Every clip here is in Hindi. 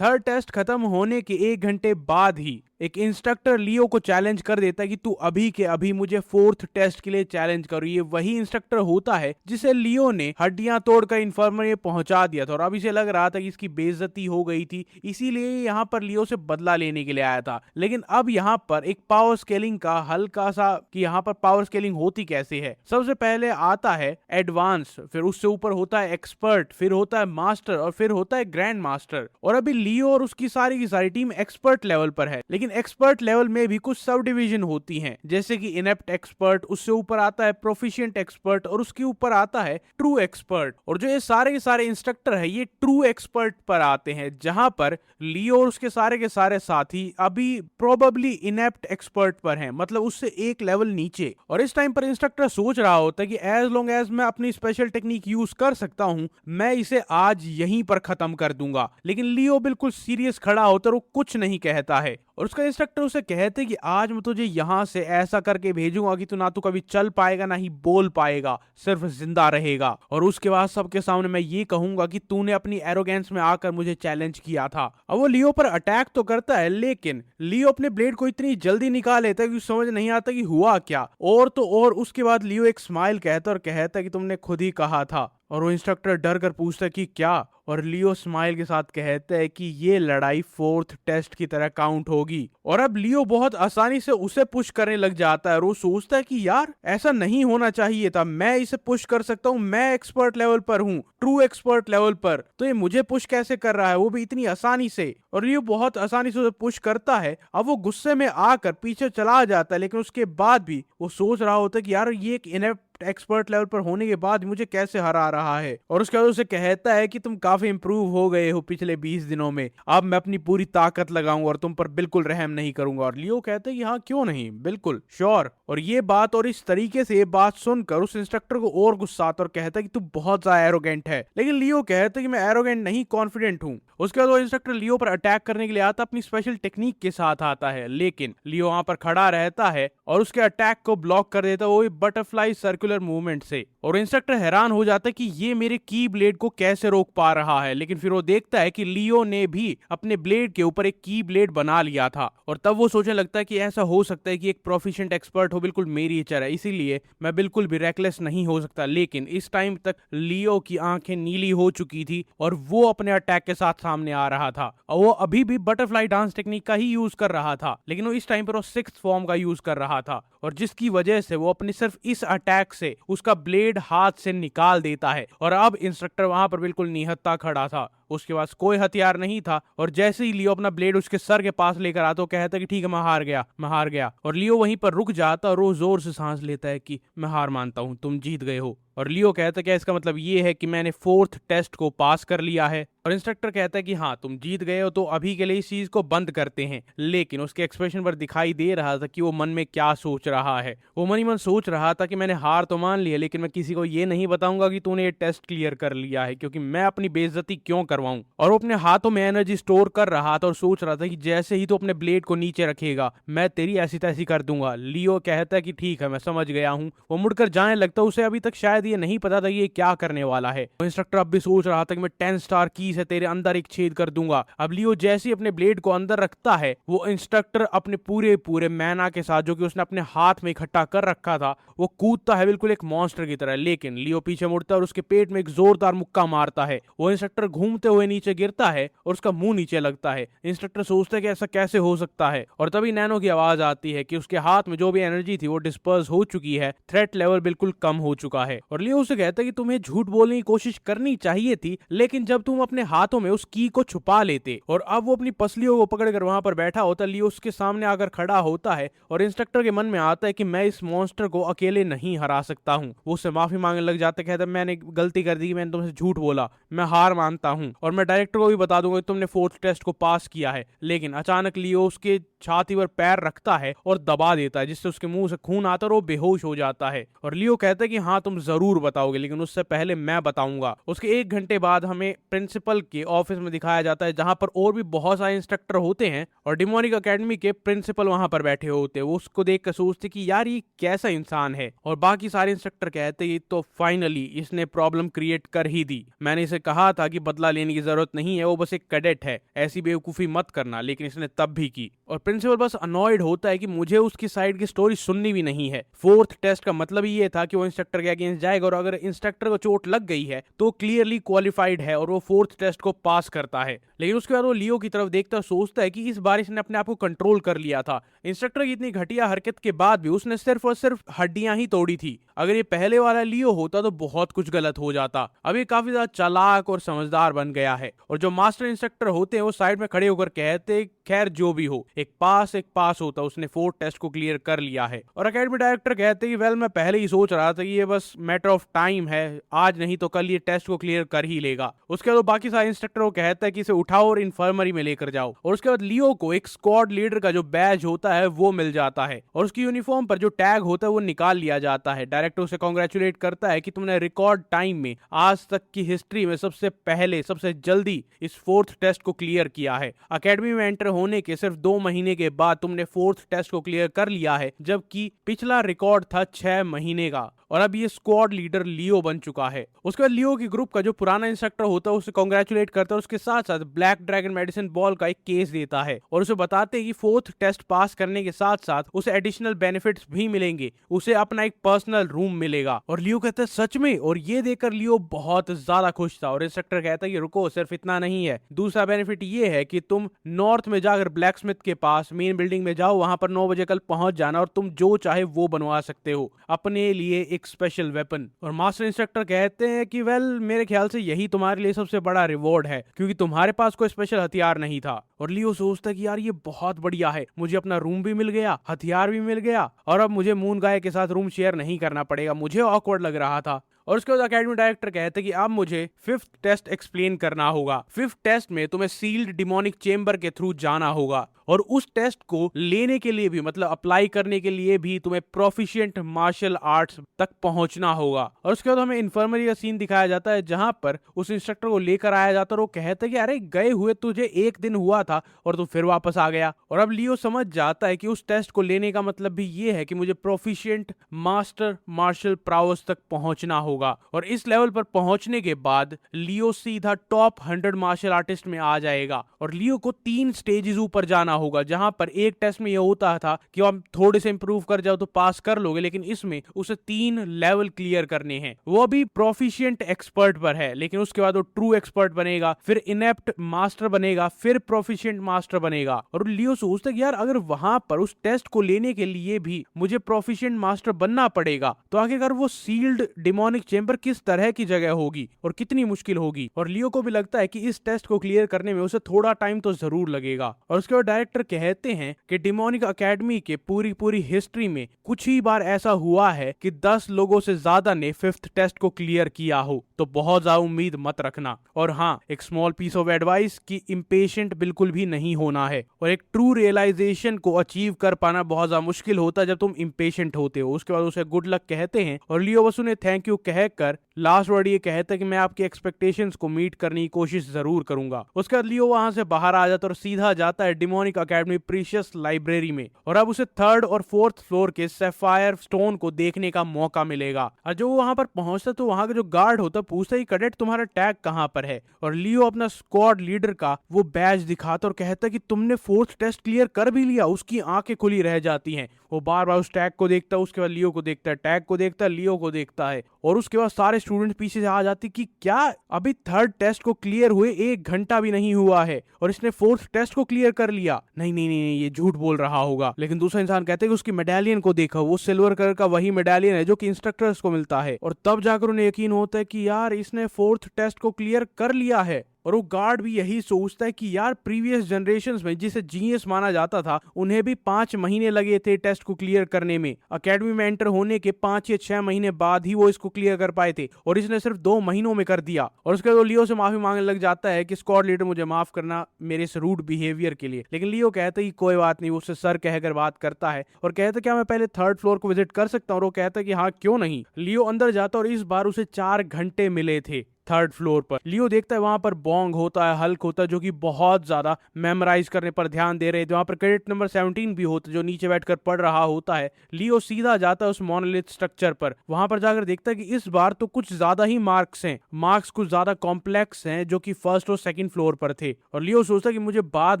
थर्ड टेस्ट खत्म होने के 1 घंटे बाद ही एक इंस्ट्रक्टर लियो को चैलेंज कर देता है कि तू अभी के अभी मुझे फोर्थ टेस्ट के लिए चैलेंज करो। ये वही इंस्ट्रक्टर होता है जिसे लियो ने हड्डियां तोड़कर इन्फर्मरी पहुंचा दिया था और अब इसे लग रहा था कि इसकी बेइज्जती हो गई थी, इसीलिए यहाँ पर लियो से बदला लेने के लिए आया था। लेकिन अब यहाँ पर एक पावर स्केलिंग का हल्का सा कि यहाँ पर पावर स्केलिंग होती कैसे है। सबसे पहले आता है एडवांस, फिर उससे ऊपर होता है एक्सपर्ट, फिर होता है मास्टर और फिर होता है ग्रैंड मास्टर। और अभी लियो और उसकी की सारी टीम एक्सपर्ट लेवल पर है, लेकिन एक्सपर्ट लेवल में भी कुछ सब डिवीजन होती हैं, जैसे कि इनेप्ट एक्सपर्ट, उससे ऊपर आता है प्रोफिशिएंट एक्सपर्ट और उसके ऊपर आता है ट्रू एक्सपर्ट। और जो ये सारे के सारे इंस्ट्रक्टर है ये ट्रू एक्सपर्ट पर आते हैं, जहां पर लियो और उसके सारे साथी अभी प्रोबेबली इनेप्ट एक्सपर्ट पर हैं, मतलब उससे एक लेवल नीचे। और इस टाइम पर इंस्ट्रक्टर सोच रहा होता है कि एज लॉन्ग एज मैं अपनी स्पेशल टेक्निक यूज कर सकता हूं, मैं इसे आज यहीं पर खत्म कर दूंगा। लेकिन लियो बिल्कुल सीरियस खड़ा होता है, वो कुछ नहीं कहता है। और उसका इंस्ट्रक्टर उसे कहते कि आज मैं तुझे यहां से ऐसा करके भेजूंगा कि तू ना तो कभी चल पाएगा ना ही बोल पाएगा, सिर्फ जिंदा रहेगा। और उसके बाद सबके सामने मैं ये कहूंगा कि तूने अपनी एरोगेंस में आकर मुझे चैलेंज किया था। अब वो लियो पर अटैक तो करता है, लेकिन लियो अपने ब्लेड को इतनी जल्दी निकाल लेता है कि समझ नहीं आता कि हुआ क्या। और तो और उसके बाद लियो एक स्माइल कहता और कहता है कि तुमने खुद ही कहा था। और वो इंस्ट्रक्टर डर कर पूछता है कि क्या, और लियो स्माइल के साथ कहता है कि ये लड़ाई फोर्थ टेस्ट की तरह काउंट होगी। और अब लियो बहुत आसानी से उसे पुश करने लग जाता है और वो सोचता है कि यार ऐसा नहीं होना चाहिए था, मैं इसे पुश कर सकता हूँ, मैं एक्सपर्ट लेवल पर हूँ, ट्रू एक्सपर्ट लेवल पर, तो ये मुझे पुश कैसे कर रहा है, वो भी इतनी आसानी से। और लियो बहुत आसानी से उसे पुश करता है। अब वो गुस्से में आकर पीछे चला जाता है, लेकिन उसके बाद भी वो सोच रहा होता है कि यार ये एक इनेप्ट एक्सपर्ट लेवल पर होने के बाद मुझे कैसे हरा रहा है। और उसके बाद उसे कहता है कि तुम काफी इंप्रूव हो गए हो पिछले 20 दिनों में, अब मैं अपनी पूरी ताकत लगाऊंगा और तुम पर बिल्कुल रहम नहीं करूंगा। और लियो कहते हैं कि हाँ क्यों नहीं, बिल्कुल श्योर। और ये बात और इस तरीके से ये बात सुनकर उस इंस्ट्रक्टर को और गुस्सा आता और कहता है कि तू बहुत ज्यादा एरोगेंट है। लेकिन लियो कहता है कि मैं एरोगेंट नहीं, कॉन्फिडेंट हूँ। उसके बाद वो इंस्ट्रक्टर लियो पर अटैक करने के लिए आता, अपनी स्पेशल टेक्निक के साथ आता है, लेकिन लियो वहां पर खड़ा रहता है और उसके अटैक को ब्लॉक कर देता है, वो बटरफ्लाई सर्कुलर मूवमेंट से। और इंस्ट्रक्टर हैरान हो जाता है कि ये मेरे की ब्लेड को कैसे रोक पा रहा है। लेकिन फिर वो देखता है कि लियो ने भी अपने ब्लेड के ऊपर एक की ब्लेड बना लिया था। और तब वो सोचने लगता है कि ऐसा हो सकता है कि एक प्रोफिशिएंट एक्सपर्ट हो बिल्कुल मेरी तरह, इसीलिए मैं बिल्कुल भी रेकलेस नहीं हो सकता। लेकिन इस टाइम तक लियो की आंखें नीली हो चुकी थी और वो अपने अटैक के साथ सामने आ रहा था। और वो अभी भी बटरफ्लाई डांस टेक्निक का ही यूज कर रहा था, लेकिन वो इस टाइम पर वो सिक्स्थ फॉर्म का यूज कर रहा था। और जिसकी वजह से वो अपनी सिर्फ इस अटैक से उसका ब्लेड हाथ से निकाल देता है। और अब इंस्ट्रक्टर वहां पर बिल्कुल निहत्था खड़ा था, उसके पास कोई हथियार नहीं था। और जैसे ही लियो अपना ब्लेड उसके सर के पास लेकर आता, वो कहता है कि ठीक है मैं हार गया, मैं हार गया। और लियो वहीं पर रुक जाता और वो जोर से सांस लेता है कि मैं हार मानता हूं, तुम जीत गए हो। और लियो कहता है क्या इसका मतलब ये है कि मैंने फोर्थ टेस्ट को पास कर लिया है। और इंस्ट्रक्टर कहता है कि हाँ तुम जीत गए हो, तो अभी के लिए इस चीज को बंद करते हैं। लेकिन उसके एक्सप्रेशन पर दिखाई दे रहा था कि वो मन में क्या सोच रहा है। वो मन ही मन सोच रहा था कि मैंने हार तो मान ली है, लेकिन मैं किसी को ये नहीं बताऊंगा कि तूने ये टेस्ट क्लियर कर लिया है, क्योंकि मैं अपनी बेइज्जती क्यों करवाऊं। और वो अपने हाथों में एनर्जी स्टोर कर रहा था और सोच रहा था कि जैसे ही तो अपने ब्लेड को नीचे रखेगा मैं तेरी ऐसी तैसी कर दूंगा। लियो कहता है कि ठीक है मैं समझ गया हूँ। वो मुड़कर जाने लगता है, उसे अभी तक शायद ये नहीं पता था ये क्या करने वाला है। वो इंस्ट्रक्टर अब भी सोच रहा था कि मैं 10 स्टार की से तेरे अंदर एक छेद कर दूंगा। अब लियो जैसे ही अपने ब्लेड को अंदर रखता है, वो इंस्ट्रक्टर अपने पूरे पूरे मैना के साथ जो कि उसने अपने हाथ में इकट्ठा कर रखा था, वो कूदता है बिल्कुल एक मॉन्स्टर की तरह। लेकिन लियो पीछे मुड़ता है और उसके पेट में एक जोरदार मुक्का मारता है। वो इंस्ट्रक्टर घूमते हुए नीचे गिरता है और उसका मुंह नीचे लगता है। इंस्ट्रक्टर सोचता है कि ऐसा कैसे हो सकता है। और तभी नैनो की आवाज आती है कि उसके हाथ में जो भी एनर्जी थी वो डिस्पर्स हो चुकी है, थ्रेट लेवल बिल्कुल कम हो चुका है। और लियो उसे कहता है कि तुम्हें झूठ बोलने की कोशिश करनी चाहिए थी, लेकिन जब तुम अपने हाथों में उस की को छुपा लेते। और अब वो अपनी पसलियों को पकड़कर वहां पर बैठा होता, लियो उसके सामने आकर खड़ा होता है और इंस्ट्रक्टर के मन में आता है कि मैं इस मॉन्स्टर को अकेले नहीं हरा सकता हूँ। वो उससे माफी मांगने लग जाता है, कहता है मैंने गलती कर दी, मैंने तुमसे झूठ बोला, मैं हार मानता हूँ और मैं डायरेक्टर को भी बता दूंगा कि तुमने फोर्थ टेस्ट को पास किया है। लेकिन अचानक लियो उसके छाती पर पैर रखता है और दबा देता है, जिससे उसके मुंह से खून आता है और वो बेहोश हो जाता है। और लियो कहता है कि हाँ तुम जरूर बताओगे, लेकिन उससे पहले मैं बताऊंगा। उसके 1 घंटे बाद हमें प्रिंसिपल के ऑफिस में दिखाया जाता है, जहां पर और भी बहुत सारे इंस्ट्रक्टर होते हैं और डिमोनिक एकेडमी के प्रिंसिपल वहां पर बैठे होते हैं। वो उसको देख कर सोचते कि यार ये कैसा इंसान है, और बाकी सारे इंस्ट्रक्टर कहते हैं तो फाइनली इसने प्रॉब्लम क्रिएट कर ही दी। मैंने इसे कहा था कि बदला लेने की जरूरत नहीं है, वो बस एक कैडेट है, ऐसी बेवकूफी मत करना, लेकिन इसने तब भी की। और प्रिंसिपल बस अनॉयड होता है कि मुझे उसकी साइड की स्टोरी सुननी भी नहीं है। 4th टेस्ट का मतलब ही ये था कि वो इंस्ट्रक्टर के अगेंस्ट जाएगा, और अगर इंस्ट्रक्टर को चोट लग गई है तो क्लियरली क्वालिफाइड है और वो 4th टेस्ट को पास करता है। लेकिन उसके बाद वो लियो की तरफ देखता है, सोचता है कि इस बार इसने अपने आप को कंट्रोल कर लिया था। इंस्ट्रक्टर की इतनी घटिया हरकत के बाद भी उसने सिर्फ और सिर्फ हड्डियां ही तोड़ी थी। अगर ये पहले वाला लियो होता तो बहुत कुछ गलत हो जाता। अब ये काफी ज्यादा चालाक और समझदार बन गया है। और जो मास्टर इंस्ट्रक्टर होते हैं वो साइड में खड़े होकर कहते, खैर जो भी हो, एक पास होता, उसने 4th टेस्ट को क्लियर कर लिया है। और अकेडमी डायरेक्टर कहते कि वेल मैं पहले ही सोच रहा था कि ये बस मैटर ऑफ टाइम है, आज नहीं तो कल ये टेस्ट को क्लियर कर ही लेगा। उसके बाद बाकी सारे इंस्ट्रक्टर को कहता है कि इसे उठाओ और इन्फर्मरी में लेकर जाओ। और उसके बाद लियो को एक स्क्वाड लीडर का जो बैज होता है वो मिल जाता है, और उसकी यूनिफॉर्म पर जो टैग होता है वो निकाल लिया जाता है। डायरेक्टर उसे कांग्रेचुलेट करता है कि तुमने रिकॉर्ड टाइम में आज तक की हिस्ट्री में सबसे पहले सबसे जल्दी इस 4th टेस्ट को क्लियर किया है। अकेडमी में एंटर होने के सिर्फ 2 महीने के बाद तुमने 4th टेस्ट को क्लियर कर लिया है, जबकि पिछला रिकॉर्ड था 6 महीने का। और अब ये स्क्वाड लीडर लियो बन चुका है। उसके बाद लियो की ग्रुप का जो पुराना इंस्ट्रक्टर होता है उसे कांग्रेचुलेट करता है, और उसके साथ साथ ब्लैक ड्रैगन मेडिसिन बॉल का एक केस देता है, और उसे बताते हैं कि 4th टेस्ट पास करने के साथ साथ उसे एडिशनल बेनिफिट्स भी मिलेंगे, उसे अपना एक पर्सनल रूम मिलेगा। और लियो कहता है सच में, और ये देखकर लियो बहुत ज्यादा खुश था। और इंस्ट्रक्टर कहता है कि रुको, सिर्फ इतना नहीं है, दूसरा बेनिफिट ये है कि तुम नॉर्थ में जाकर ब्लैक स्मिथ के पास मेन बिल्डिंग में जाओ, वहां पर 9 बजे कल पहुंच जाना, और तुम जो चाहे वो बनवा सकते हो अपने लिए एक स्पेशल वेपन। और मास्टर इंस्ट्रक्टर कहते हैं कि वेल मेरे ख्याल से यही तुम्हारे लिए सबसे बड़ा रिवॉर्ड है, क्योंकि तुम्हारे पास कोई स्पेशल हथियार नहीं था। और लियो सोचता है कि यार ये बहुत बढ़िया है, मुझे अपना रूम भी मिल गया, हथियार भी मिल गया, और अब मुझे मून गाय के साथ रूम शेयर नहीं करना पड़ेगा। मुझे ऑकवर्ड लग रहा था। और उसके बाद अकेडमी डायरेक्टर कहते हैं कि अब मुझे 5th टेस्ट एक्सप्लेन करना होगा। 5th टेस्ट में तुम्हें सील्ड डिमोनिक चेंबर के थ्रू जाना होगा, और उस टेस्ट को लेने के लिए भी, मतलब अप्लाई करने के लिए भी, तुम्हें प्रोफिशिएंट मार्शल आर्ट्स तक पहुंचना होगा। और उसके बाद हमें इन्फर्मरी का सीन दिखाया जाता है, जहां पर उस इंस्ट्रक्टर को लेकर आया जाता है, और वो कहता है कि अरे गए हुए तुझे 1 दिन हुआ था और तू फिर वापस आ गया। और अब लियो समझ जाता है कि उस टेस्ट को लेने का मतलब भी ये है कि मुझे प्रोफिशिएंट मास्टर मार्शल प्राउस तक पहुंचना होगा, और इस लेवल पर पहुंचने के बाद लियो सीधा टॉप 100 मार्शल आर्टिस्ट में आ जाएगा। और लियो को 3 स्टेजेस ऊपर जाना होगा, जहां पर एक टेस्ट में यह होता था कि आप थोड़े से इंप्रूव कर जाओ तो पास कर लोगे, लेकिन इसमें उसे 3 लेवल क्लियर करने हैं। वो अभी प्रोफिशिएंट एक्सपर्ट पर है, लेकिन उसके बाद वो ट्रू एक्सपर्ट बनेगा, फिर इनेप्ट मास्टर बनेगा, फिर प्रोफिशिएंट मास्टर बनेगा। और लियो सोचता है कि यार अगर वहां पर उस टेस्ट को लेने के लिए भी मुझे प्रोफिशिएंट मास्टर बनना पड़ेगा, तो आखिरकार वो सील्ड डिमोनिक चेंबर किस तरह की जगह होगी और कितनी मुश्किल होगी। और लियो को भी लगता है कि इस टेस्ट को क्लियर करने में उसे थोड़ा टाइम तो जरूर लगेगा। और उसके बाद डायरेक्टर कहते हैं कि डिमोनिक एकेडमी के पूरी हिस्ट्री में कुछ ही बार ऐसा हुआ है कि 10 लोगों से ज्यादा ने 5th टेस्ट को क्लियर किया हो, तो बहुत ज्यादा उम्मीद मत रखना। और हाँ, एक स्मॉल पीस ऑफ एडवाइस कि इम्पेशेंट बिल्कुल भी नहीं होना है, और एक ट्रू रियलाइजेशन को अचीव कर पाना बहुत ज्यादा मुश्किल होता है जब तुम इम्पेशेंट होते हो। उसके बाद उसे गुड लक कहते हैं, और लियो बस उन्हें थैंक यू कहकर लास्ट वर्ड ये कहता है कि मैं आपकी एक्सपेक्टेशंस को मीट करने की कोशिश जरूर करूंगा। उसके बाद लियो वहां से बाहर आ जाता है और सीधा जाता है डिमोनिक एकेडमी प्रीशियस लाइब्रेरी में, और अब उसे 3rd और 4th फ्लोर के सैफायर स्टोन को देखने का मौका मिलेगा। और जो वहां पर पहुंचता तो वहां का जो गार्ड होता पूछता है कैडेट तुम्हारा टैग कहां पर है, और लियो अपना स्क्वाड लीडर का वो बैज दिखाता और कहता कि तुमने 4th टेस्ट क्लियर कर भी लिया। उसकी आंखें खुली रह जाती हैं, वो बार बार उस टैग को देखता है, उसके बाद लियो को देखता है, टैग को देखता है, लियो को देखता है, और उसके बाद सारे स्टूडेंट पीछे से आ जाते कि क्या अभी 3rd टेस्ट को क्लियर हुए 1 घंटा भी नहीं हुआ है और इसने 4th टेस्ट को क्लियर कर लिया। नहीं नहीं नहीं, ये झूठ बोल रहा होगा। लेकिन दूसरा इंसान कहते हैं कि उसकी मेडालियन को देखा, वो सिल्वर कलर का वही मेडालियन है जो कि इंस्ट्रक्टर्स को मिलता है, और तब जाकर उन्हें यकीन होता है कि यार इसने 4th टेस्ट को क्लियर कर लिया है। और वो गार्ड भी यही सोचता है कि यार प्रीवियस जनरेशंस में जिसे जीनियस माना जाता था उन्हें भी 5 महीने लगे थे टेस्ट को क्लियर करने में, अकेडमी में एंटर होने के 5 या 6 महीने बाद ही वो इसको क्लियर कर पाए थे और इसने सिर्फ 2 महीनों में कर दिया। और उसके बाद लियो से माफी मांगने लग जाता है कि स्क्वाड लीडर मुझे माफ करना मेरे इस रूड बिहेवियर के लिए। लेकिन लियो कहता है कि कोई बात नहीं, वो उससे सर कहकर बात करता है और कहता है क्या मैं पहले 3rd फ्लोर को विजिट कर सकता हूँ। और वो कहता है कि हाँ क्यों नहीं। लियो अंदर जाता और इस बार उसे 4 घंटे मिले थे 3rd फ्लोर पर। लियो देखता है वहां पर बोंग होता है, हल्क होता है जो कि बहुत ज्यादा मेमोराइज करने पर ध्यान दे रहे थे। वहां पर क्रेडिट नंबर 17 भी होता है जो नीचे बैठकर पढ़ रहा होता है। लियो सीधा जाता है उस मोनोलिथ स्ट्रक्चर पर, वहां पर जाकर देखता है कि इस बार तो कुछ ज्यादा ही मार्क्स हैं, मार्क्स कुछ ज्यादा कॉम्प्लेक्स हैं जो कि 1st और 2nd फ्लोर पर थे। और लियो सोचता है कि मुझे बाद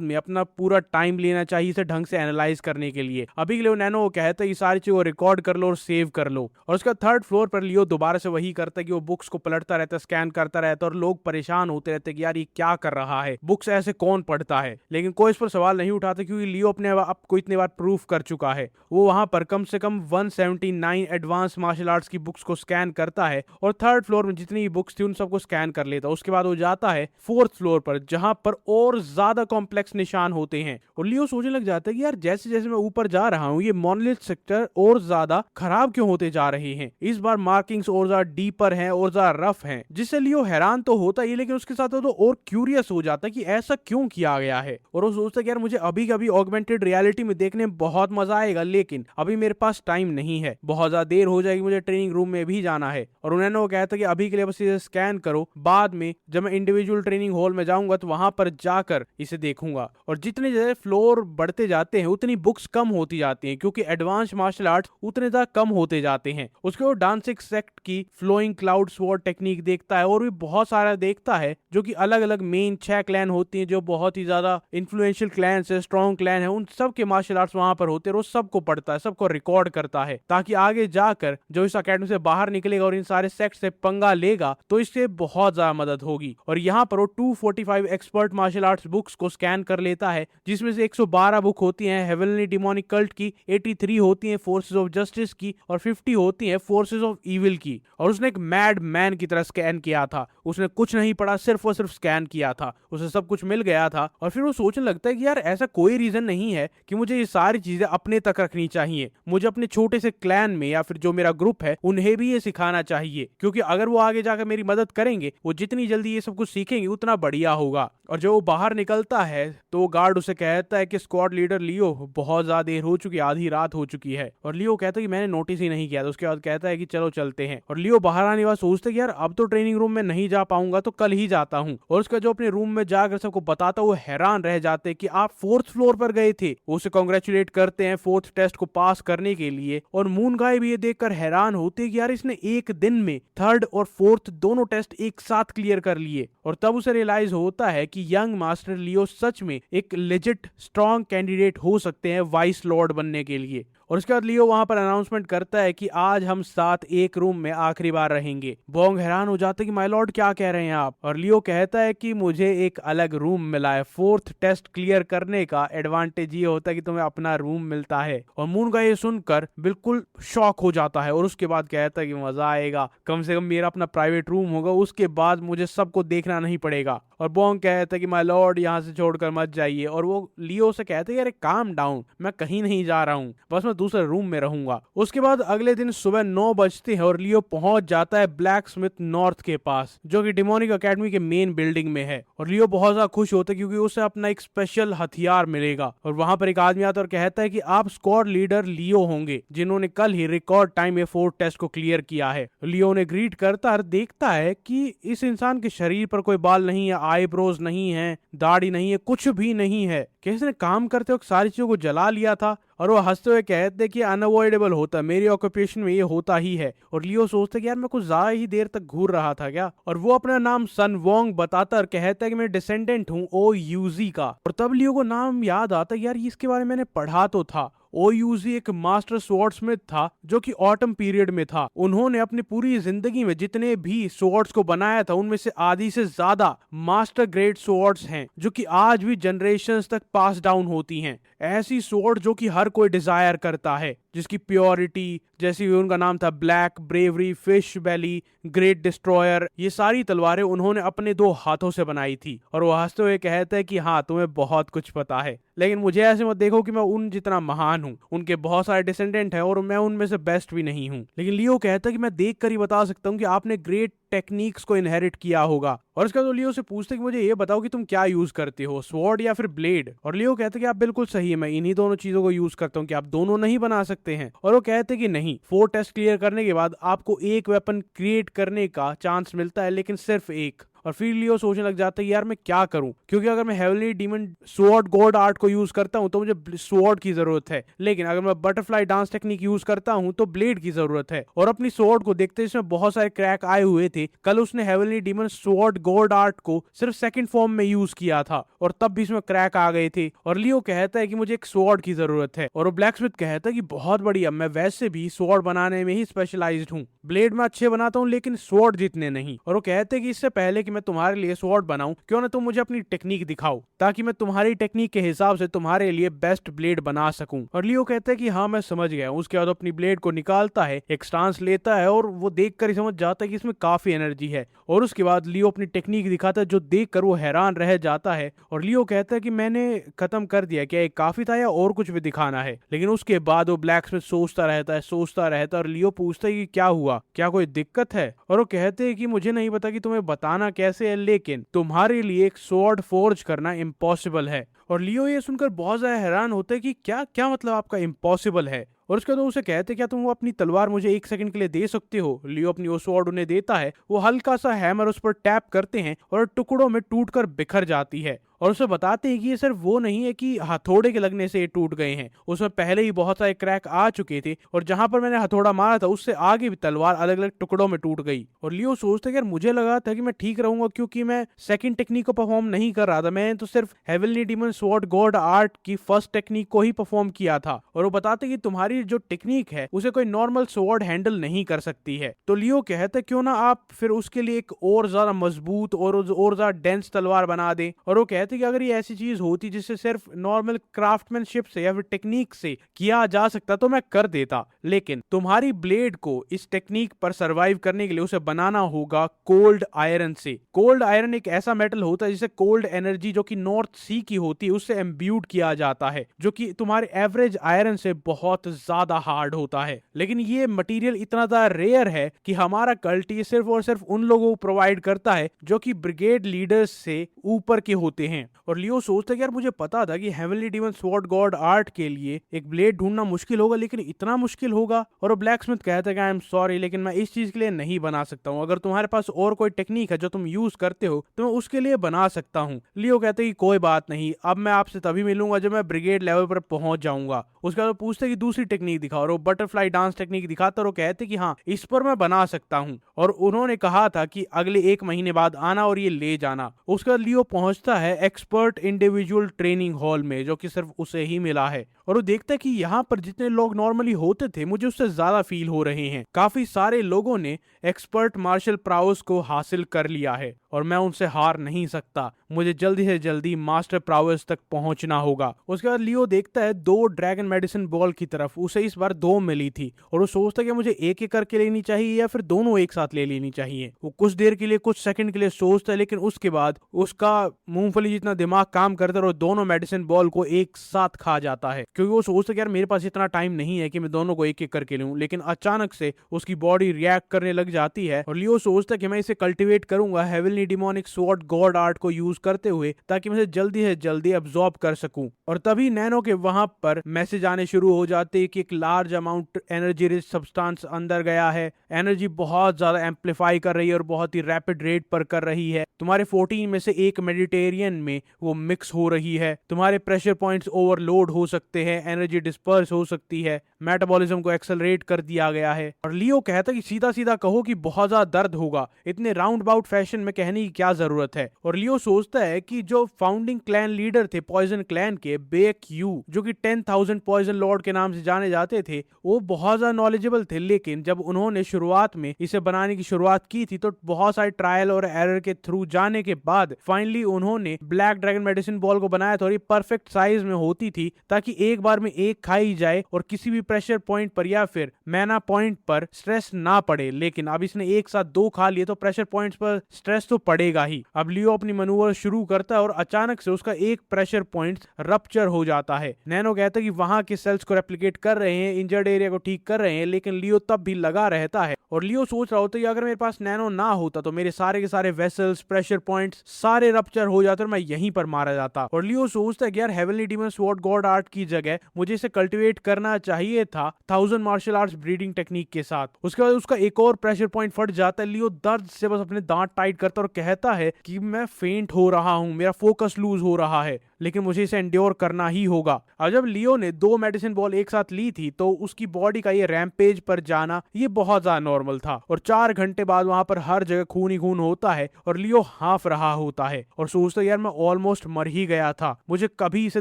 में अपना पूरा टाइम लेना चाहिए इसे ढंग से एनालाइज करने के लिए। अभी के लिए नैनो कहता है ये सारी चीजों को रिकॉर्ड कर लो और सेव कर लो। और उसका 3rd फ्लोर पर लियो दोबारा से वही करता है कि वो बुक्स को पलटता रहता है, स्कैन करता रहता है और लोग परेशान होते रहते कि यार ये क्या कर रहा है, बुक्स ऐसे कौन पढ़ता है। लेकिन कोई इस पर सवाल नहीं उठाता क्योंकि लियो अपने आप को इतने बार प्रूफ कर चुका है। वो वहां पर कम से कम 179 एडवांस मार्शल आर्ट्स की बुक्स को स्कैन करता है और 3rd फ्लोर में जितनी भी बुक्स थी उन सबको स्कैन कर लेता। उसके बाद वो जाता है 4th फ्लोर पर जहां पर और ज्यादा कॉम्प्लेक्स निशान होते हैं। और लियो सोचने लग जाता है कि यार जैसे जैसे मैं ऊपर जा रहा हूँ ये मोनोलिथ सेक्टर और ज्यादा खराब क्यों होते जा रहे हैं। इस बार मार्किंग्स और ज्यादा डीपर हैं और ज्यादा रफ हैं, जिससे लियो हैरान तो होता है लेकिन उसके साथ तो और क्यूरियस हो जाता है कि ऐसा क्यों किया गया है। और वो सोचता है कि यार मुझे अभी कभी ऑगमेंटेड रियलिटी में देखने में बहुत मजा आएगा लेकिन अभी मेरे पास टाइम नहीं है, बहुत ज्यादा देर हो जाएगी, मुझे ट्रेनिंग रूम में भी जाना है। और उन्होंने वो कहता है कि अभी के लिए बस इसे स्कैन करो, बाद में जब मैं इंडिविजुअल ट्रेनिंग हॉल में जाऊंगा तो वहां पर जाकर इसे देखूंगा। और जितने ज्यादा फ्लोर बढ़ते जाते हैं उतनी बुक्स कम होती जाती हैं क्योंकि एडवांस मार्शल आर्ट्स उतने ज्यादा कम होते जाते हैं। उसके वो डांसिंग सेक्ट की फ्लोइंग क्लाउड स्वॉर्ड टेक्निक देखता है और भी बहुत सारा देखता है जो कि अलग अलग मेन 6 क्लैन होती हैं जो बहुत ही ज्यादा इन्फ्लुएंशियल क्लैन है, स्ट्रॉन्ग क्लैन है, उन सब के मार्शल आर्ट्स वहां पर होते हैं। वो सबको पढ़ता है, सबको रिकॉर्ड करता है ताकि आगे जाकर जो इस अकेडमी से बाहर निकलेगा और इन सारे सेक्ट से पंगा लेगा तो इससे बहुत ज्यादा मदद होगी। और यहाँ पर वो 245 एक्सपर्ट मार्शल आर्ट्स बुक्स को स्कैन कर लेता है जिसमें से 112 बुक होती हैं हेवनली डिमोनिक कल्ट की, 83 होती हैं फोर्सेस ऑफ जस्टिस की और 50 होती हैं फोर्सेस ऑफ इविल की। और उसने एक मैड मैन की तरह स्कैन किया था, उसने कुछ नहीं पढ़ा, सिर्फ और सिर्फ स्कैन किया था, उसे सब कुछ मिल गया था। और फिर वो सोचने लगता है कि यार ऐसा कोई रीजन नहीं है कि मुझे ये सारी चीजें अपने तक रखनी चाहिए, मुझे अपने छोटे से क्लैन में या फिर जो मेरा ग्रुप है उन्हें भी ये सिखाना चाहिए क्योंकि अगर वो आगे जाकर मेरी मदद करेंगे, वो जितनी जल्दी ये सब कुछ सीखेंगे उतना बढ़िया होगा। और जब वो बाहर निकलता है तो गार्ड उसे कहता है कि स्क्वाड लीडर लियो बहुत ज्यादा देर हो चुकी है, आधी रात हो चुकी है। और लियो कहता है कि मैंने नोटिस ही नहीं किया। तो उसके बाद कहता है कि चलो चलते हैं। और लियो बाहर आने के बाद सोचते कि यार अब तो ट्रेनिंग रूम में नहीं जा पाऊंगा तो कल ही जाता हूँ। और उसका जो अपने रूम में जाकर सबको बताता वो हैरान रह जाते कि आप 4th फ्लोर पर गए थे। वो उसे कांग्रेचुलेट करते हैं 4th टेस्ट को पास करने के लिए। और मून गाय भी ये देखकर हैरान होते कि यार इसने एक दिन में 3rd और 4th दोनों टेस्ट एक साथ क्लियर कर लिए। और तब उसे रियलाइज होता है कि यंग मास्टर लियो सच में एक लेजिट स्ट्रॉन्ग कैंडिडेट हो सकते हैं वाइस लॉर्ड बनने के लिए। और उसके बाद लियो वहां पर अनाउंसमेंट करता है कि आज हम साथ एक रूम में आखिरी बार रहेंगे। बोंग हैरान हो जाता है कि माय लॉर्ड क्या कह रहे हैं आप। और लियो कहता है कि मुझे एक अलग रूम मिला है, 4th टेस्ट क्लियर करने का एडवांटेज ये होता है कि तुम्हें अपना रूम मिलता है। और मून का ये सुनकर बिल्कुल शॉक हो जाता है और उसके बाद कहता है कि मजा आएगा, कम से कम मेरा अपना प्राइवेट रूम होगा, उसके बाद मुझे सबको देखना नहीं पड़ेगा। और बोंग कहता है कि माय लॉर्ड यहाँ से छोड़कर मत जाइए। और वो लियो से कहते हैं यार काम डाउन, मैं कहीं नहीं जा रहा हूँ, बस मैं दूसरे रूम में रहूंगा। उसके बाद अगले दिन सुबह 9 बजते हैं और लियो पहुंच जाता है ब्लैक स्मिथ नॉर्थ के पास जो कि डिमोनिक अकेडमी के मेन बिल्डिंग में है। और लियो बहुत ज्यादा खुश होता है क्योंकि उसे अपना एक स्पेशल हथियार मिलेगा। और वहां पर एक आदमी आता है और कहता है कि आप स्क्वाड लीडर लियो होंगे जिन्होंने कल ही रिकॉर्ड टाइम में 4th टेस्ट को क्लियर किया है। लियो ने ग्रीट करता और देखता है कि इस इंसान के शरीर पर कोई बाल नहीं है, आईब्रोज नहीं है, दाढ़ी नहीं है, कुछ भी नहीं है। किसी ने काम करते वक्त सारी चीजों को जला लिया था। और वो हंसते हुए कहते कि अनअवॉइडेबल होता है, मेरी ऑक्यूपेशन में ये होता ही है। और लियो सोचते कि यार मैं कुछ ज्यादा ही देर तक घूर रहा था क्या। और वो अपना नाम सन वोंग बताता और कहता है कि मैं डिसेंडेंट हूँ ओयूजी का। और तब लियो को नाम याद आता है यार इसके बारे में मैंने पढ़ा तो था। ओयूजी एक मास्टर स्वॉर्ड्समैन था जो कि ऑटम पीरियड में था। उन्होंने अपनी पूरी जिंदगी में जितने भी स्वॉर्ड्स को बनाया था उनमें से आधी से ज्यादा मास्टर ग्रेड स्वॉर्ड्स हैं जो कि आज भी जनरेशंस तक पास डाउन होती हैं। ऐसी स्वॉर्ड जो कि हर कोई डिजायर करता है। जिसकी प्योरिटी, जैसी उनका नाम था ब्लैक, ब्रेवरी, फिश बैली, ग्रेट डिस्ट्रॉयर, ये सारी तलवारें उन्होंने अपने 2 हाथों से बनाई थी। और वो हंसते हुए कहते हैं कि हाँ तुम्हें बहुत कुछ पता है, लेकिन मुझे ऐसे मत देखो कि मैं उन जितना महान हूँ। उनके बहुत सारे डिसेंडेंट हैं और मैं उनमें से बेस्ट भी नहीं हूँ। लेकिन लियो कहता है कि मैं देख कर ही बता सकता हूँ कि आपने ग्रेट टेक्निक्स को इनहेरिट किया होगा। और इसका तो लियो से पूछते कि मुझे ये बताओ कि तुम क्या यूज करते हो, स्वॉर्ड या फिर ब्लेड। और लियो कहते कि आप बिल्कुल सही है, मैं इन्हीं दोनों चीजों को यूज करता हूँ, कि आप दोनों नहीं बना सकते हैं। और वो कहते कि नहीं, 4 टेस्ट क्लियर करने के बाद आपको एक वेपन क्रिएट करने का चांस मिलता है, लेकिन सिर्फ एक। और फिर लियो सोचने लग जाता है यार मैं क्या करूं, क्योंकि अगर मैं heavenly demon sword God art को यूज करता हूं तो मुझे स्वॉर्ड की जरूरत है, लेकिन अगर मैं बटरफ्लाई डांस टेक्निक यूज करता हूं तो ब्लेड की जरूरत है। और अपनी स्वॉर्ड को देखते इसमें बहुत सारे क्रैक आए हुए थे। कल उसने heavenly demon sword God art को सिर्फ सेकंड फॉर्म में यूज किया था और तब भी इसमें क्रैक आ गए थे। और लियो कहता है कि मुझे एक स्वॉर्ड की जरूरत है। और वो ब्लैकस्मिथ कहता है कि बहुत बढ़िया, मैं वैसे भी स्वॉर्ड बनाने में ही स्पेशलाइज्ड हूँ, ब्लेड में अच्छे बनाता हूँ लेकिन स्वॉर्ड जितने नहीं। और वो कहते हैं कि इससे पहले कि मैं तुम्हारे लिए स्वॉर्ड बनाऊं, क्यों ना तुम मुझे अपनी टेक्निक दिखाओ, ताकि मैं तुम्हारी टेक्निक के हिसाब से तुम्हारे लिए बेस्ट ब्लेड बना सकूं। और लियो कहता है कि हाँ मैं समझ गया। उसके बाद अपनी ब्लेड को निकालता है, एक स्टांस लेता है और वो देखकर ही समझ जाता है कि इसमें काफी एनर्जी है। और उसके बाद लियो अपनी टेक्निक दिखाता है, जो देखकर वो हैरान रह जाता है। और लियो कहता है कि मैंने खत्म कर दिया, क्या ये काफी था या और कुछ भी दिखाना है। लेकिन उसके बाद वो ब्लैकस्मिथ सोचता रहता है और लियो पूछता है कि क्या हुआ, क्या कोई दिक्कत है। और वो कहते हैं कि मुझे नहीं पता कि तुम्हें बताना कैसे है, लेकिन तुम्हारे लिए एक स्वॉर्ड फोर्ज करना इम्पॉसिबल है। और लियो ये सुनकर बहुत ज्यादा हैरान होता है कि क्या क्या मतलब आपका इम्पॉसिबल है। और उसके बाद उसे कहते क्या तुम वो अपनी तलवार मुझे 1 सेकंड के लिए दे सकते हो। लियो अपनी वो स्वॉर्ड उन्हें देता है, वो हल्का सा हैमर उस पर टैप करते हैं और टुकड़ों में टूटकर बिखर जाती है। और उसे बताते हैं कि ये सिर्फ वो नहीं है कि हथौड़े के लगने से ये टूट गए हैं, उसमें पहले ही बहुत सारे क्रैक आ चुके थे और जहां पर मैंने हथौड़ा मारा था उससे आगे भी तलवार अलग अलग टुकड़ों में टूट गई। और लियो सोचते कि यार मुझे लगा था कि मैं ठीक रहूंगा, क्योंकि मैं सेकंड टेक्निक को परफॉर्म नहीं कर रहा था, मैं तो सिर्फ heavenly demon sword God art की फर्स्ट टेक्निक को ही परफॉर्म किया था। और वो बताते कि तुम्हारी जो टेक्निक है उसे कोई नॉर्मल स्वॉर्ड हैंडल नहीं कर सकती है। तो लियो कहते क्यों ना आप फिर उसके लिए एक और ज्यादा मजबूत और ज्यादा डेंस तलवार बना दें। और वो कहते कि अगर ये ऐसी चीज होती जिससे सिर्फ नॉर्मल क्राफ्टमैनशिप से या फिर टेक्निक से किया जा सकता तो मैं कर देता, लेकिन तुम्हारी ब्लेड को इस टेक्निक पर सरवाइव करने के लिए उसे बनाना होगा कोल्ड आयरन से। कोल्ड आयरन एक ऐसा मेटल होता है जिसे कोल्ड एनर्जी जो कि नॉर्थ सी की होती है उससे एम्ब्यूड किया जाता है, जो कि तुम्हारे एवरेज आयरन से बहुत ज्यादा हार्ड होता है। लेकिन ये मटेरियल इतना ज्यादा रेयर है कि हमारा कल्ट ये सिर्फ और सिर्फ उन लोगों को प्रोवाइड करता है जो कि ब्रिगेड लीडर्स से ऊपर के होते हैं। और लियो सोचता है कि यार मुझे पता था कि heavenly demon sword God art के लिए एक ब्लेड ढूंढना मुश्किल होगा, लेकिन इतना मुश्किल होगा। और वो ब्लैकस्मिथ कहता है कि आई एम सॉरी, लेकिन मैं इस चीज के लिए नहीं बना सकता हूँ। अगर तुम्हारे पास और कोई टेक्निक है जो तुम यूज करते हो तो मैं उसके लिए बना सकता हूँ। लियो कहते हैं कि कोई बात नहीं, अब मैं आपसे तभी मिलूंगा जब मैं ब्रिगेड लेवल पर पहुंच जाऊंगा। उसके बाद पूछते कि दूसरी टेक्निक दिखाओ, और वो बटरफ्लाई डांस टेक्निक दिखाता और वो कहते कि हाँ इस पर मैं बना सकता हूँ, और उन्होंने कहा था कि अगले 1 महीने बाद आना और ये ले जाना। उसके बाद लियो पहुंचता है एक्सपर्ट इंडिविजुअल ट्रेनिंग हॉल में, जो कि सिर्फ उसे ही मिला है। और वो देखता है कि यहाँ पर जितने लोग नॉर्मली होते थे मुझे उससे ज्यादा फील हो रहे हैं। काफी सारे लोगों ने एक्सपर्ट मार्शल प्राउस को हासिल कर लिया है और मैं उनसे हार नहीं सकता। मुझे जल्दी से जल्दी मास्टर प्राउस तक पहुंचना होगा। उसके बाद लियो देखता है 2 ड्रैगन मेडिसिन बॉल की तरफ। उसे इस बार 2 मिली थी और वो सोचता है कि मुझे एक एक करके लेनी चाहिए या फिर दोनों एक साथ ले लेनी चाहिए। वो कुछ देर के लिए, कुछ सेकंड के लिए सोचता है, लेकिन उसके बाद उसका मूंगफली जितना दिमाग काम करता है और दोनों मेडिसिन बॉल को एक साथ खा जाता है, क्योंकि वो सोचता है कि यार मेरे पास इतना टाइम नहीं है कि मैं दोनों को एक एक करके लूं। लेकिन अचानक से उसकी बॉडी रिएक्ट करने लग जाती है और लियो सोचता है कि मैं इसे कल्टीवेट करूंगा heavenly demonic sword God art को यूज करते हुए, ताकि मैं इसे जल्दी से जल्दी अब्सॉर्ब कर सकूं। और तभी नैनो के वहां पर मैसेज आने शुरू हो जाते हैं कि एक large amount energy rich substance अंदर गया है, एनर्जी बहुत ज्यादा एम्पलीफाई कर रही है और बहुत ही रैपिड रेट पर कर रही है। तुम्हारे 14 में से एक मेडिटेरियन में वो मिक्स हो रही है। तुम्हारे प्रेशर पॉइंट्स ओवरलोड हो सकते हैं, एनर्जी डिस्पर्स हो सकती है, मेटाबॉलिज्म को एक्सेलरेट कर दिया गया है। और लियो कहता है कि सीधा सीधा कहो कि बहुत ज्यादा दर्द होगा, इतने राउंड बाउट फैशन में कहने की क्या जरूरत है। और लियो सोचता है कि जो फाउंडिंग क्लैन लीडर थे पॉइजन क्लैन के, बेक यू, जो कि 10,000 पॉइजन लॉर्ड के नाम से जाने जाते थे, वो बहुत ज्यादा नॉलेजेबल थे। लेकिन जब उन्होंने शुरुआत में इसे बनाने की शुरुआत की थी तो बहुत सारे ट्रायल और एरर के थ्रू जाने के बाद फाइनली उन्होंने ब्लैक ड्रैगन मेडिसिन बॉल को बनाया था और ये परफेक्ट साइज में होती थी, ताकि एक बार में एक खाई जाए और किसी भी प्रेशर पॉइंट पर या फिर मैना पॉइंट पर स्ट्रेस ना पड़े, लेकिन अब इसने एक साथ 2 खा लिए तो प्रेशर पॉइंट्स पर स्ट्रेस तो पड़ेगा ही। अब लियो अपनी मनूवर शुरू करता है और अचानक से उसका एक प्रेशर पॉइंट रप्चर हो जाता है। नैनो कहता है कि वहां के सेल्स को रेप्लिकेट कर रहे हैं, इंजर्ड एरिया को ठीक कर रहे हैं, लेकिन लियो तब भी लगा रहता है। और लियो सोच रहा होता है कि अगर मेरे पास नैनो ना होता तो मेरे सारे के सारे वेसल्स, प्रेशर पॉइंट्स सारे रप्चर हो जाते और मैं यहीं पर मारा जाता। और लियो सोचता है कि यार heavenly demon sword God art की जगह मुझे इसे कल्टीवेट करना चाहिए था 1000 मार्शल आर्ट्स ब्रीडिंग टेक्निक के साथ। उसके बाद उसका एक और प्रेशर पॉइंट फट जाता है। लियो दर्द से बस अपने दांत टाइट करता और कहता है कि मैं फेंट हो रहा हूं, मेरा फोकस लूज हो रहा है, लेकिन मुझे इसे एंड्योर करना ही होगा। अब जब लियो ने 2 मेडिसिन बॉल एक साथ ली थी तो उसकी बॉडी का ये रैम्पेज पर जाना ये बहुत ज्यादा नॉर्मल था। और 4 घंटे बाद वहां पर हर जगह खून ही खून होता है और लियो हाफ रहा होता है और सोचता यार मैं ऑलमोस्ट मर ही गया था, मुझे कभी इसे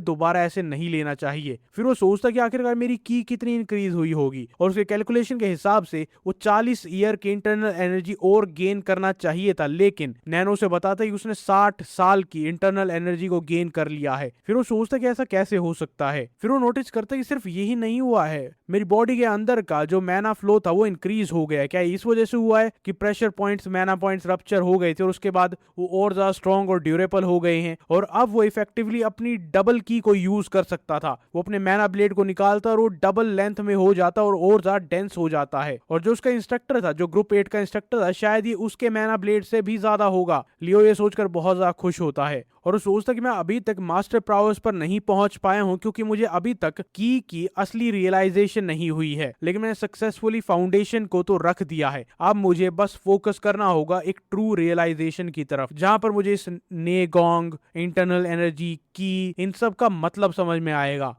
दोबारा ऐसे नहीं लेना चाहिए। फिर वो सोचता कि आखिरकार मेरी की कितनी इंक्रीज हुई होगी और उसके कैलकुलेशन के हिसाब से वो 40 ईयर की इंटरनल एनर्जी और गेन करना चाहिए था, लेकिन नैनो से बताता है कि उसने 60 साल की इंटरनल एनर्जी को गेन कर लिया है। फिर वो सोचता कि ऐसा कैसे हो सकता है। फिर वो नोटिस करता है कि सिर्फ यही नहीं हुआ है, मेरी बॉडी के अंदर का जो मैना फ्लो था वो इंक्रीज हो गया है। क्या इस वजह से हुआ है कि प्रेशर पॉइंट्स, मैना पॉइंट्स रप्चर हो गए थे और उसके बाद वो और ज्यादा स्ट्रॉन्ग और ड्यूरेबल हो गए हैं और अब वो इफेक्टिवली अपनी डबल की को यूज कर सकता था। वो अपने मैना ब्लेड को निकालता और वो डबल लेंथ में हो जाता और ज्यादा डेंस हो जाता है। और जो उसका इंस्ट्रक्टर था, जो ग्रुप 8 का इंस्ट्रक्टर था, शायद ये उसके मैना ब्लेड से भी ज्यादा होगा। लियो ये सोचकर बहुत ज्यादा खुश होता है और वो सोचता कि मैं अभी तक मास्टर प्राउस पर नहीं पहुंच पाया हूं क्योंकि मुझे अभी तक की असली रियलाइजेशन नहीं हुई है, लेकिन मैंने सक्सेसफुली फाउंडेशन को तो रख दिया है। अब मुझे बस फोकस करना होगा एक ट्रू रियलाइजेशन की तरफ, जहां पर मुझे इस नेगोंग, इंटरनल एनर्जी, की, इन सब का मतलब समझ में आएगा।